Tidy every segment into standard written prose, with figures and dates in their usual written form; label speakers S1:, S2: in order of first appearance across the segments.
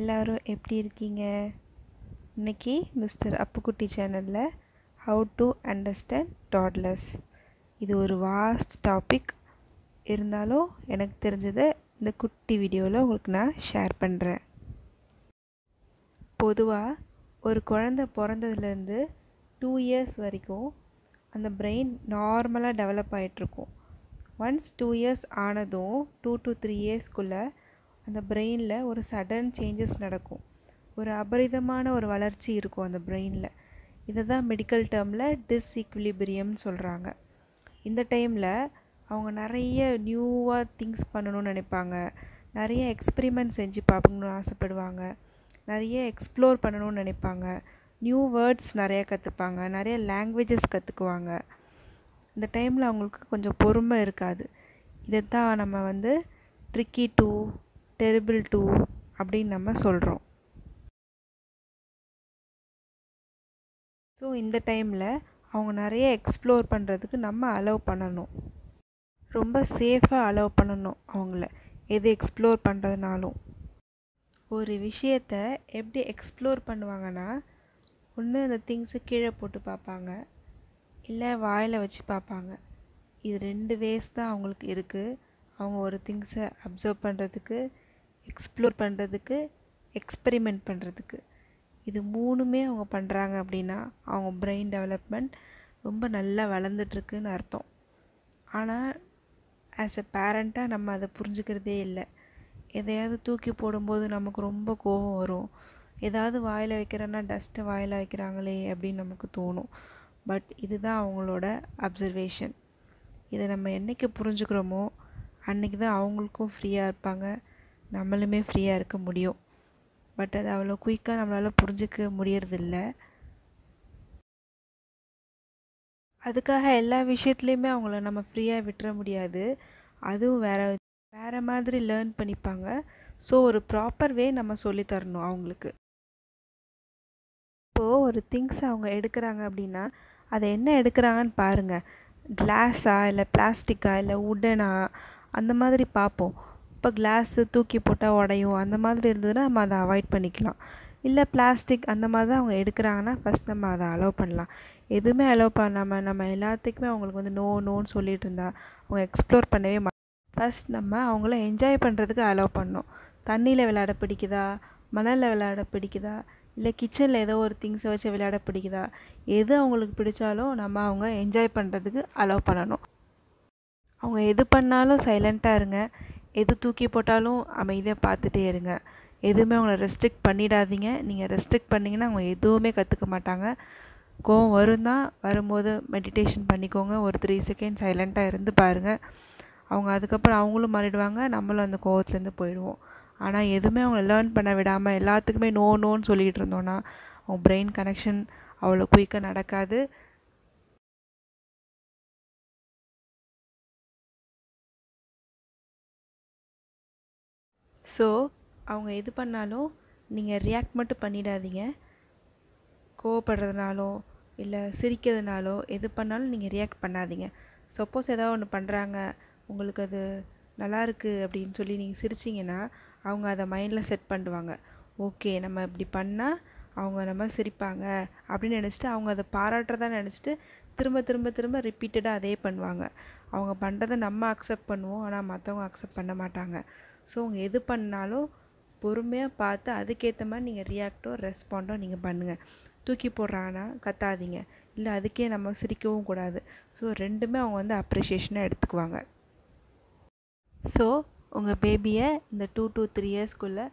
S1: எல்லாரும் எப்படி இருக்கீங்க? இன்னைக்கு மிஸ்டர் அப்புக்குட்டி சேனலில் ஹவு டு அண்டர்ஸ்டாண்ட் டாட்லர்ஸ், இது ஒரு வாஸ்ட் டாபிக். இருந்தாலும் எனக்கு தெரிஞ்சதை இந்த குட்டி வீடியோவில் உங்களுக்கு நான் ஷேர் பண்ணுறேன். பொதுவாக ஒரு குழந்தை பிறந்ததுலேருந்து 2 இயர்ஸ் வரைக்கும் அந்த பிரெயின் நார்மலாக டெவலப் ஆகிட்ருக்கும். ஒன்ஸ் 2 இயர்ஸ் ஆனதும் 2 to 3 இயர்ஸ்க்குள்ளே அந்த பிரெயினில் ஒரு சடன் சேஞ்சஸ் நடக்கும். ஒரு அபரிதமான ஒரு வளர்ச்சி இருக்கும் அந்த பிரெயினில். இதை தான் மெடிக்கல் டேர்மில் டிஸ்இக்விலிபிரியம்னு சொல்கிறாங்க. இந்த டைமில் அவங்க நிறைய நியூவாக திங்ஸ் பண்ணணும்னு நினைப்பாங்க, நிறைய எக்ஸ்பெரிமெண்ட் செஞ்சு பார்க்கணுன்னு ஆசைப்படுவாங்க, நிறைய எக்ஸ்ப்ளோர் பண்ணணும்னு நினைப்பாங்க, நியூ வேர்ட்ஸ் நிறைய கற்றுப்பாங்க, நிறைய லாங்குவேஜஸ் கற்றுக்குவாங்க. இந்த டைமில் அவங்களுக்கு கொஞ்சம் பொறுமை இருக்காது. இதை தான் நம்ம ட்ரிக்கி 2, டெரிபிள் 2 அப்படின்னு நம்ம சொல்கிறோம். ஸோ இந்த டைமில் அவங்க நிறைய எக்ஸ்ப்ளோர் பண்ணுறதுக்கு நம்ம அலோவ் பண்ணணும். ரொம்ப சேஃபாக அலோவ் பண்ணணும் அவங்கள, எது எக்ஸ்ப்ளோர் பண்ணுறதுனாலும். ஒரு விஷயத்தை எப்படி எக்ஸ்ப்ளோர் பண்ணுவாங்கன்னா, ஒன்று அந்த திங்ஸை கீழே போட்டு பார்ப்பாங்க, இல்லை வாயில் வச்சு பார்ப்பாங்க. இது 2 வேஸ் தான் அவங்களுக்கு இருக்குது. அவங்க ஒரு திங்ஸை அப்சர்வ் பண்ணுறதுக்கு, எக்ஸ்ப்ளோர் பண்ணுறதுக்கு, எக்ஸ்பெரிமெண்ட் பண்ணுறதுக்கு. இது 3மே அவங்க பண்ணுறாங்க அப்படின்னா அவங்க பிரெயின் டெவலப்மெண்ட் ரொம்ப நல்லா வளர்ந்துட்டுருக்குன்னு அர்த்தம். ஆனால் ஆஸ் எ பேரண்ட்டாக நம்ம அதை புரிஞ்சுக்கிறதே இல்லை. எதையாவது தூக்கி போடும்போது நமக்கு ரொம்ப கோபம் வரும். ஏதாவது வாயில் வைக்கிறேன்னா டஸ்ட்டை வாயில் வைக்கிறாங்களே அப்படின்னு நமக்கு தோணும். பட் இதுதான் அவங்களோட அப்சர்வேஷன். இதை நம்ம என்றைக்கு புரிஞ்சுக்கிறோமோ அன்றைக்கி தான் அவங்களுக்கும் ஃப்ரீயாக இருப்பாங்க, நம்மளுமே ஃப்ரீயாக இருக்க முடியும். பட் அது அவ்வளோ குயிக்காக நம்மளால் புரிஞ்சிக்க முடியறதில்ல. அதுக்காக எல்லா விஷயத்துலையுமே அவங்கள நம்ம ஃப்ரீயாக விட்டுற முடியாது. அதுவும் வேறு மாதிரி லேர்ன் பண்ணிப்பாங்க. ஸோ ஒரு ப்ராப்பர் வே நம்ம சொல்லித்தரணும் அவங்களுக்கு. இப்போது ஒரு திங்ஸ் அவங்க எடுக்கிறாங்க அப்படின்னா அதை என்ன எடுக்கிறாங்கன்னு பாருங்கள். கிளாஸா, இல்லை பிளாஸ்டிக்கா, இல்லை உட்டனா, அந்த மாதிரி பார்ப்போம். இப்போ கிளாஸு தூக்கி போட்டால் உடையும், அந்த மாதிரி இருந்ததுன்னா நம்ம அதை அவாய்ட் பண்ணிக்கலாம். இல்லை பிளாஸ்டிக் அந்த மாதிரி தான் அவங்க எடுக்கிறாங்கன்னா ஃபஸ்ட் நம்ம அதை அலோவ் பண்ணலாம். எதுவுமே அலோவ் பண்ணாமல் நம்ம எல்லாத்துக்குமே அவங்களுக்கு நோன்னு சொல்லிகிட்டு இருந்தால் அவங்க எக்ஸ்ப்ளோர் பண்ணவே ஃபஸ்ட் நம்ம அவங்கள என்ஜாய் பண்ணுறதுக்கு அலோவ் பண்ணணும். தண்ணியில் விளையாட பிடிக்குதா, மணலில் விளையாட பிடிக்குதா, இல்லை கிச்சனில் ஏதோ ஒரு திங்ஸை வச்சு விளையாட பிடிக்குதா, எது அவங்களுக்கு பிடிச்சாலும் நம்ம அவங்க என்ஜாய் பண்ணுறதுக்கு அலோவ் பண்ணணும். அவங்க எது பண்ணாலும் சைலண்ட்டாக இருங்க. எது தூக்கி போட்டாலும் அமைதியாக பார்த்துட்டே இருங்க. எதுவுமே அவங்கள ரெஸ்ட்ரிக்ட் பண்ணிடாதீங்க. நீங்கள் ரெஸ்ட்ரிக்ட் பண்ணிங்கன்னா அவங்க எதுவுமே கற்றுக்க மாட்டாங்க. கோவம் வரும்போது மெடிடேஷன் பண்ணிக்கோங்க. ஒரு 3 செகண்ட் சைலண்ட்டாக இருந்து பாருங்கள். அவங்க அதுக்கப்புறம் அவங்களும் மாறிடுவாங்க, நம்மளும் அந்த கோவத்துலேருந்து போயிடுவோம். ஆனால் எதுவுமே அவங்கள லேர்ன் பண்ண விடாமல் எல்லாத்துக்குமே நோன்னு சொல்லிகிட்டு இருந்தோன்னா அவங்க பிரெயின் கனெக்ஷன் அவ்வளோ குயிக்காக நடக்காது. ஸோ அவங்க எது பண்ணாலும் நீங்கள் ரியாக்ட் மட்டும் பண்ணிடாதீங்க. கோவப்படுறதுனாலோ இல்லை சிரிக்கிறதுனாலோ எது பண்ணாலும் நீங்கள் ரியாக்ட் பண்ணாதீங்க. சப்போஸ் ஏதாவது ஒன்று பண்ணுறாங்க, உங்களுக்கு அது நல்லாயிருக்கு அப்படின்னு சொல்லி நீங்கள் சிரிச்சிங்கன்னா அவங்க அதை மைண்டில் செட் பண்ணுவாங்க. ஓகே, நம்ம இப்படி பண்ணால் அவங்க நம்ம சிரிப்பாங்க அப்படின்னு நினச்சிட்டு அவங்க அதை பாராட்டுறதா நினச்சிட்டு திரும்ப திரும்ப திரும்ப ரிப்பீட்டடாக அதே பண்ணுவாங்க. அவங்க பண்ணுறதை நம்ம அக்செப்ட் பண்ணுவோம், ஆனால் மற்றவங்க அக்செப்ட் பண்ண மாட்டாங்க. ஸோ அவங்க எது பண்ணாலும் பொறுமையாக பார்த்து அதுக்கேற்ற மாதிரி நீங்கள் ரியாக்டோ ரெஸ்பாண்டோ நீங்கள் பண்ணுங்கள். தூக்கி போடுறாங்கன்னா கத்தாதீங்க, இல்லை அதுக்கே நம்ம சிரிக்கவும் கூடாது. ஸோ 2மே அவங்க அப்ரிஷியேஷனாக எடுத்துக்குவாங்க. ஸோ உங்கள் பேபியை இந்த 2 to 3 இயர்ஸ்க்குள்ளே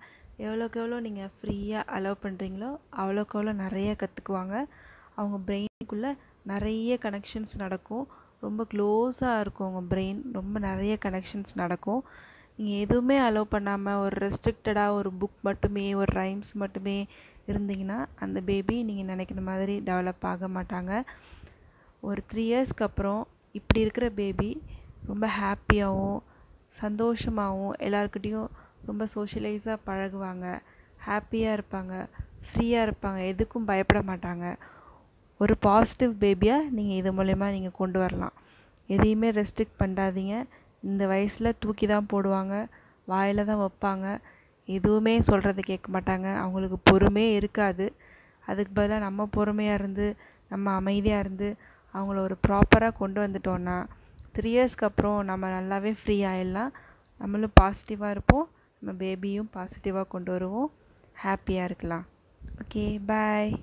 S1: எவ்வளோக்கு எவ்வளோ நீங்கள் ஃப்ரீயாக அலோவ் பண்ணுறீங்களோ அவ்வளோக்கு எவ்வளோ நிறைய கற்றுக்குவாங்க. அவங்க பிரெயினுக்குள்ளே நிறைய கனெக்ஷன்ஸ் நடக்கும். ரொம்ப க்ளோஸாக இருக்கும் அவங்க பிரெயின், ரொம்ப நிறைய கனெக்ஷன்ஸ் நடக்கும். நீங்கள் எதுவுமே அலோவ் பண்ணாமல் ஒரு ரெஸ்ட்ரிக்டடாக ஒரு புக் மட்டுமே, ஒரு ரைம்ஸ் மட்டுமே இருந்தீங்கன்னா அந்த பேபி நீங்கள் நினைக்கிற மாதிரி டெவலப் ஆக மாட்டாங்க. ஒரு 3 இயர்ஸ்க்கு அப்புறம் இப்படி இருக்கிற பேபி ரொம்ப ஹாப்பியாகவும் சந்தோஷமாகவும் எல்லாருக்கிட்டேயும் ரொம்ப சோஷியலைஸாக பழகுவாங்க, ஹாப்பியாக இருப்பாங்க, ஃப்ரீயாக இருப்பாங்க, எதுக்கும் பயப்பட மாட்டாங்க. ஒரு பாசிட்டிவ் பேபியாக நீங்கள் இது மூலயமா நீங்கள் கொண்டு வரலாம். எதையுமே ரெஸ்ட்ரிக்ட் பண்ணாதீங்க. இந்த வயசில் தூக்கி தான் போடுவாங்க, வாயில் தான் வைப்பாங்க, எதுவுமே சொல்கிறத கேட்க மாட்டாங்க, அவங்களுக்கு பொறுமையே இருக்காது. அதுக்கு பதிலாக நம்ம பொறுமையாக இருந்து நம்ம அமைதியாக இருந்து அவங்கள ஒரு ப்ராப்பராக கொண்டு வந்துட்டோன்னா 3 இயர்ஸ்க்கு அப்புறம் நம்ம நல்லாவே ஃப்ரீ ஆகிடலாம். நம்மளும் பாசிட்டிவாக இருப்போம், நம்ம பேபியும் பாசிட்டிவாக கொண்டு வருவோம், ஹாப்பியாக இருக்கலாம். ஓகே, பாய்.